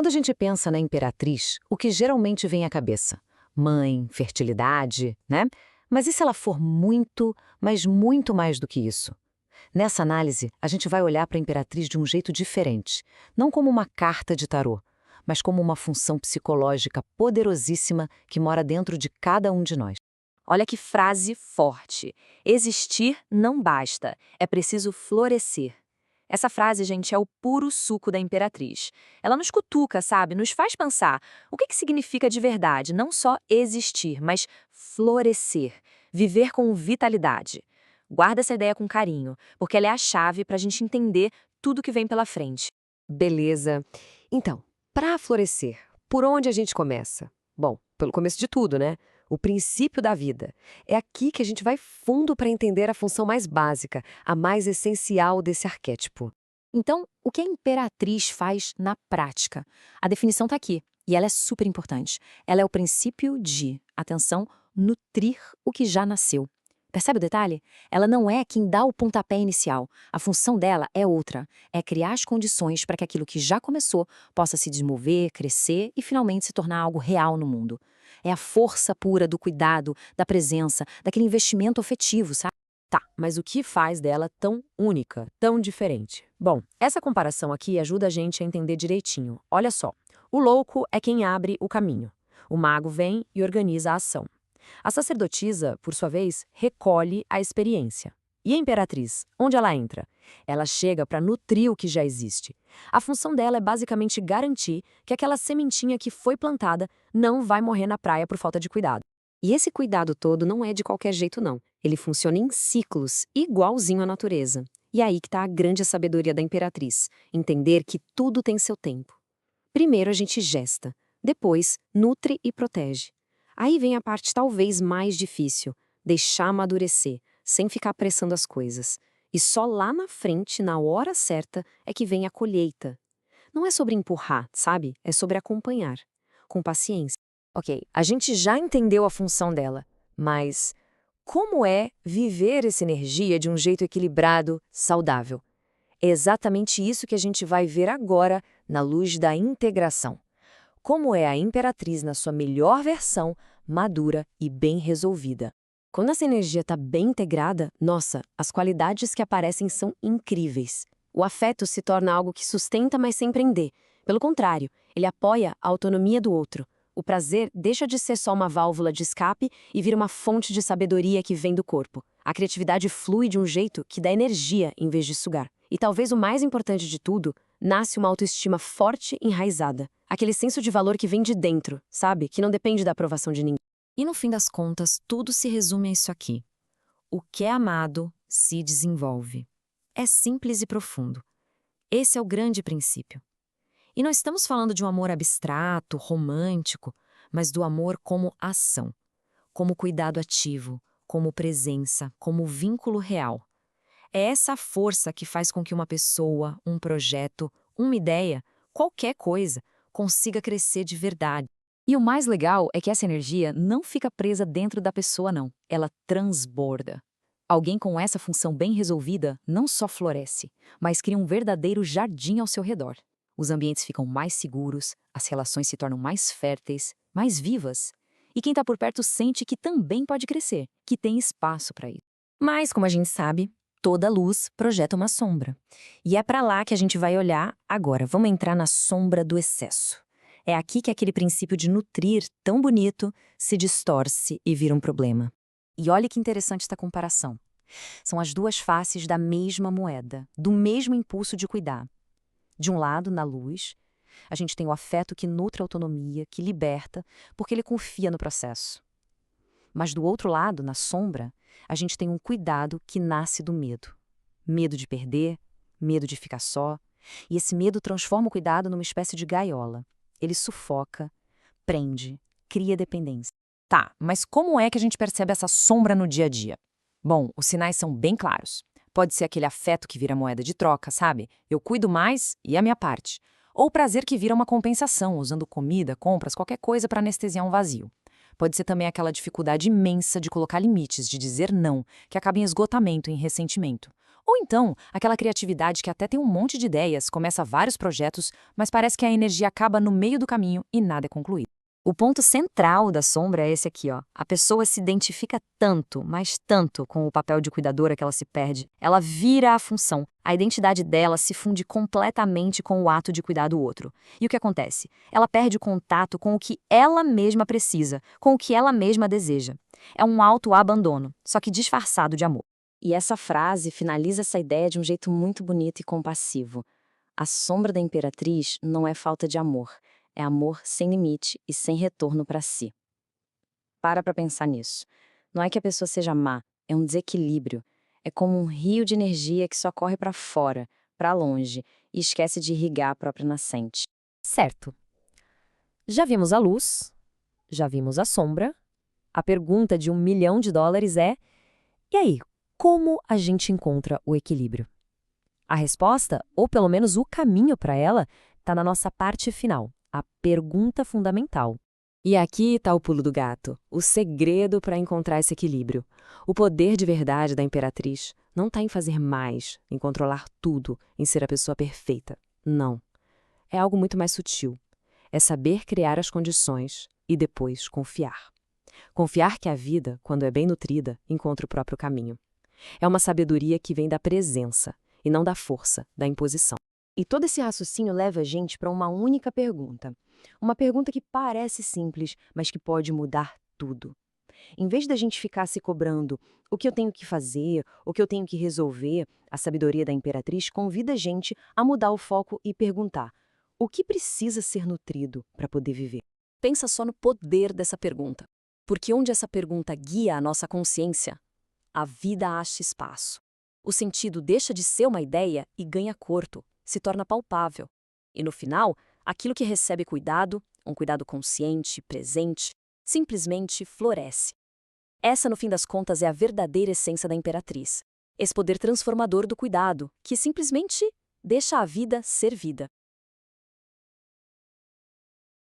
Quando a gente pensa na imperatriz, o que geralmente vem à cabeça? Mãe, fertilidade, né? Mas e se ela for muito, mas muito mais do que isso? Nessa análise, a gente vai olhar para a imperatriz de um jeito diferente, não como uma carta de tarô, mas como uma função psicológica poderosíssima que mora dentro de cada um de nós. Olha que frase forte. Existir não basta, é preciso florescer. Essa frase, gente, é o puro suco da Imperatriz. Ela nos cutuca, sabe? Nos faz pensar o que significa de verdade não só existir, mas florescer, viver com vitalidade. Guarda essa ideia com carinho, porque ela é a chave para a gente entender tudo que vem pela frente. Beleza. Então, para florescer, por onde a gente começa? Bom, pelo começo de tudo, né? O princípio da vida. É aqui que a gente vai fundo para entender a função mais básica, a mais essencial desse arquétipo. Então, o que a Imperatriz faz na prática? A definição está aqui, e ela é super importante. Ela é o princípio de, atenção, nutrir o que já nasceu. Percebe o detalhe? Ela não é quem dá o pontapé inicial. A função dela é outra. É criar as condições para que aquilo que já começou possa se desenvolver, crescer e finalmente se tornar algo real no mundo. É a força pura do cuidado, da presença, daquele investimento afetivo, sabe? Tá, mas o que faz dela tão única, tão diferente? Bom, essa comparação aqui ajuda a gente a entender direitinho. Olha só, o louco é quem abre o caminho. O mago vem e organiza a ação. A sacerdotisa, por sua vez, recolhe a experiência. E a imperatriz, onde ela entra? Ela chega para nutrir o que já existe. A função dela é basicamente garantir que aquela sementinha que foi plantada não vai morrer na praia por falta de cuidado. E esse cuidado todo não é de qualquer jeito, não. Ele funciona em ciclos, igualzinho à natureza. E é aí que está a grande sabedoria da imperatriz, entender que tudo tem seu tempo. Primeiro a gente gesta, depois nutre e protege. Aí vem a parte talvez mais difícil, deixar amadurecer, sem ficar apressando as coisas. E só lá na frente, na hora certa, é que vem a colheita. Não é sobre empurrar, sabe? É sobre acompanhar, com paciência. Ok, a gente já entendeu a função dela, mas como é viver essa energia de um jeito equilibrado, saudável? É exatamente isso que a gente vai ver agora na luz da integração. Como é a imperatriz na sua melhor versão, madura e bem resolvida. Quando essa energia está bem integrada, nossa, as qualidades que aparecem são incríveis. O afeto se torna algo que sustenta, mas sem prender. Pelo contrário, ele apoia a autonomia do outro. O prazer deixa de ser só uma válvula de escape e vira uma fonte de sabedoria que vem do corpo. A criatividade flui de um jeito que dá energia em vez de sugar. E talvez o mais importante de tudo, nasce uma autoestima forte e enraizada. Aquele senso de valor que vem de dentro, sabe? Que não depende da aprovação de ninguém. E no fim das contas, tudo se resume a isso aqui. O que é amado se desenvolve. É simples e profundo. Esse é o grande princípio. E não estamos falando de um amor abstrato, romântico, mas do amor como ação, como cuidado ativo, como presença, como vínculo real. É essa força que faz com que uma pessoa, um projeto, uma ideia, qualquer coisa, consiga crescer de verdade. E o mais legal é que essa energia não fica presa dentro da pessoa, não. Ela transborda. Alguém com essa função bem resolvida não só floresce, mas cria um verdadeiro jardim ao seu redor. Os ambientes ficam mais seguros, as relações se tornam mais férteis, mais vivas. E quem está por perto sente que também pode crescer, que tem espaço para isso. Mas, como a gente sabe, toda luz projeta uma sombra. E é para lá que a gente vai olhar agora. Vamos entrar na sombra do excesso. É aqui que aquele princípio de nutrir, tão bonito, se distorce e vira um problema. E olha que interessante essa comparação. São as duas faces da mesma moeda, do mesmo impulso de cuidar. De um lado, na luz, a gente tem o afeto que nutre a autonomia, que liberta, porque ele confia no processo. Mas do outro lado, na sombra, a gente tem um cuidado que nasce do medo. Medo de perder, medo de ficar só. E esse medo transforma o cuidado numa espécie de gaiola. Ele sufoca, prende, cria dependência. Tá, mas como é que a gente percebe essa sombra no dia a dia? Bom, os sinais são bem claros. Pode ser aquele afeto que vira moeda de troca, sabe? Eu cuido mais e a minha parte. Ou o prazer que vira uma compensação, usando comida, compras, qualquer coisa para anestesiar um vazio. Pode ser também aquela dificuldade imensa de colocar limites, de dizer não, que acaba em esgotamento, em ressentimento. Ou então, aquela criatividade que até tem um monte de ideias, começa vários projetos, mas parece que a energia acaba no meio do caminho e nada é concluído. O ponto central da sombra é esse aqui, ó. A pessoa se identifica tanto, mas tanto com o papel de cuidadora que ela se perde. Ela vira a função. A identidade dela se funde completamente com o ato de cuidar do outro. E o que acontece? Ela perde o contato com o que ela mesma precisa, com o que ela mesma deseja. É um autoabandono, só que disfarçado de amor. E essa frase finaliza essa ideia de um jeito muito bonito e compassivo. A sombra da imperatriz não é falta de amor, é amor sem limite e sem retorno para si. Para pensar nisso. Não é que a pessoa seja má, é um desequilíbrio. É como um rio de energia que só corre para fora, para longe, e esquece de irrigar a própria nascente. Certo. Já vimos a luz, já vimos a sombra. A pergunta de $1 milhão é: e aí, como a gente encontra o equilíbrio? A resposta, ou pelo menos o caminho para ela, está na nossa parte final, a pergunta fundamental. E aqui está o pulo do gato, o segredo para encontrar esse equilíbrio. O poder de verdade da imperatriz não está em fazer mais, em controlar tudo, em ser a pessoa perfeita. Não. É algo muito mais sutil. É saber criar as condições e depois confiar. Confiar que a vida, quando é bem nutrida, encontra o próprio caminho. É uma sabedoria que vem da presença e não da força, da imposição. E todo esse raciocínio leva a gente para uma única pergunta. Uma pergunta que parece simples, mas que pode mudar tudo. Em vez da gente ficar se cobrando o que eu tenho que fazer, o que eu tenho que resolver, a sabedoria da imperatriz convida a gente a mudar o foco e perguntar: o que precisa ser nutrido para poder viver? Pensa só no poder dessa pergunta. Porque onde essa pergunta guia a nossa consciência, a vida acha espaço. O sentido deixa de ser uma ideia e ganha corpo, se torna palpável. E no final, aquilo que recebe cuidado, um cuidado consciente, presente, simplesmente floresce. Essa, no fim das contas, é a verdadeira essência da imperatriz. Esse poder transformador do cuidado, que simplesmente deixa a vida ser vida.